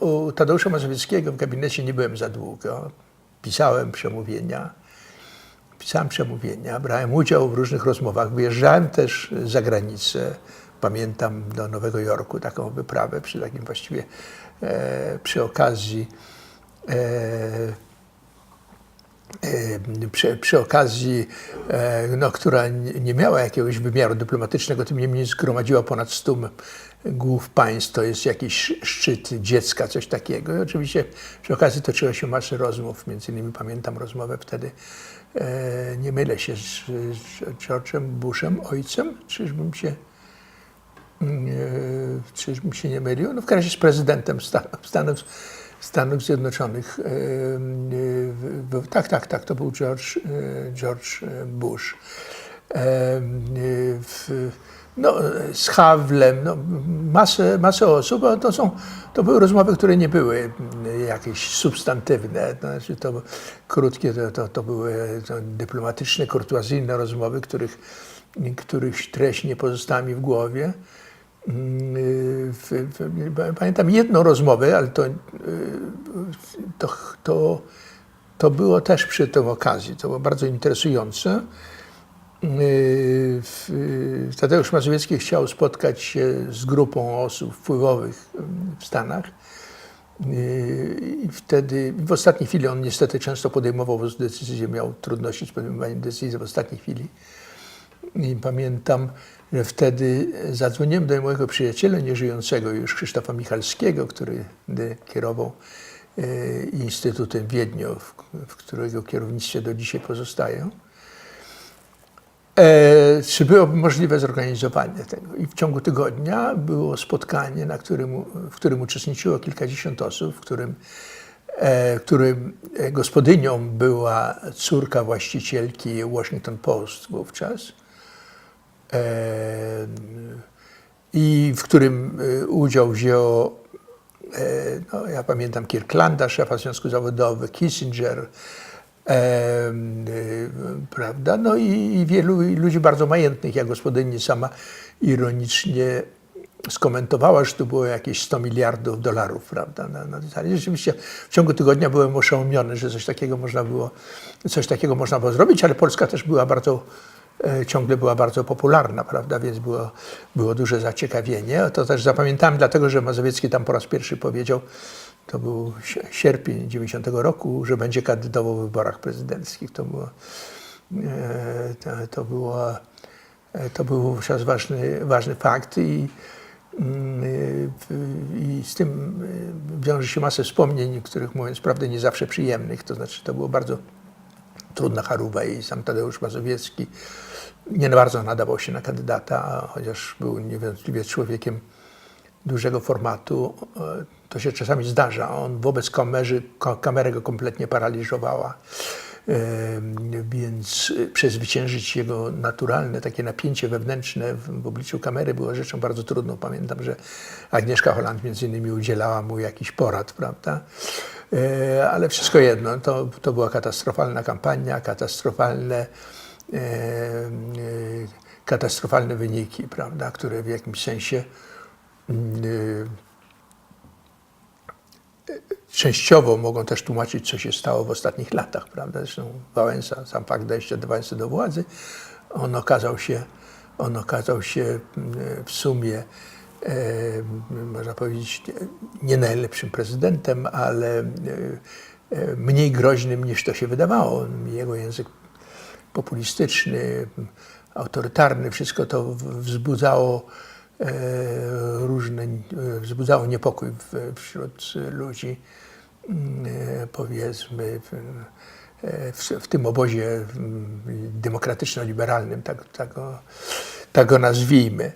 u Tadeusza Mazowieckiego w gabinecie nie byłem za długo. Pisałem przemówienia, brałem udział w różnych rozmowach, wyjeżdżałem też za granicę. Pamiętam do Nowego Jorku taką wyprawę przy takim właściwie przy okazji no, która nie miała jakiegoś wymiaru dyplomatycznego, tym niemniej zgromadziła ponad 100 głów państw, to jest jakiś szczyt dziecka, coś takiego. I oczywiście przy okazji toczyło się masę rozmów, między innymi pamiętam rozmowę wtedy, nie mylę się, z George'em Bushem, ojcem, czyżbym się nie mylił, no w każdym razie z prezydentem Stanów Zjednoczonych. Tak, to był George Bush. No, z Havlem, no, masę osób, ale to były rozmowy, które nie były jakieś substantywne, znaczy to krótkie, to były dyplomatyczne, kurtuazyjne rozmowy, których treść nie pozostała mi w głowie. Pamiętam jedną rozmowę, ale to było też przy tej okazji, to było bardzo interesujące. Tadeusz Mazowiecki chciał spotkać się z grupą osób wpływowych w Stanach i wtedy, w ostatniej chwili, on niestety często podejmował decyzje, miał trudności z podejmowaniem decyzji w ostatniej chwili. I pamiętam, że wtedy zadzwoniłem do mojego przyjaciela, nieżyjącego już Krzysztofa Michalskiego, który kierował Instytutem w Wiedniu, w którego kierownictwie do dzisiaj pozostaję. Czy byłoby możliwe zorganizowanie tego? I w ciągu tygodnia było spotkanie, w którym uczestniczyło kilkadziesiąt osób, w którym gospodynią była córka właścicielki Washington Post wówczas. I w którym udział wzięło, no, ja pamiętam Kirklanda, szefa Związku Zawodowego, Kissinger, prawda, no i wielu ludzi bardzo majętnych. Ja gospodyni sama ironicznie skomentowała, że to było jakieś 100 miliardów dolarów, prawda, na detali. Rzeczywiście w ciągu tygodnia byłem oszołomiony, że coś takiego można było zrobić, ale Polska też ciągle była bardzo popularna, prawda, więc było duże zaciekawienie. To też zapamiętałem, dlatego że Mazowiecki tam po raz pierwszy powiedział, to był sierpień 90 roku, że będzie kandydował w wyborach prezydenckich. To był wówczas ważny fakt i z tym wiąże się masę wspomnień, których, mówiąc prawdę, nie zawsze przyjemnych. To znaczy, to było bardzo trudna charuba i sam Tadeusz Mazowiecki nie bardzo nadawał się na kandydata, chociaż był niewątpliwie człowiekiem dużego formatu. To się czasami zdarza. On wobec kamery go kompletnie paraliżowała, więc przezwyciężyć jego naturalne takie napięcie wewnętrzne w obliczu kamery było rzeczą bardzo trudną. Pamiętam, że Agnieszka Holland między innymi udzielała mu jakichś porad, prawda? Ale wszystko jedno, to była katastrofalna kampania, katastrofalne wyniki, prawda, które w jakimś sensie częściowo mogą też tłumaczyć, co się stało w ostatnich latach, prawda? Zresztą Wałęsa, sam fakt dojścia Wałęsy do władzy, on okazał się w sumie, można powiedzieć, nie najlepszym prezydentem, ale mniej groźnym niż to się wydawało. Jego język populistyczny, autorytarny, wszystko to wzbudzało niepokój wśród ludzi, powiedzmy, w tym obozie demokratyczno-liberalnym, tak go nazwijmy.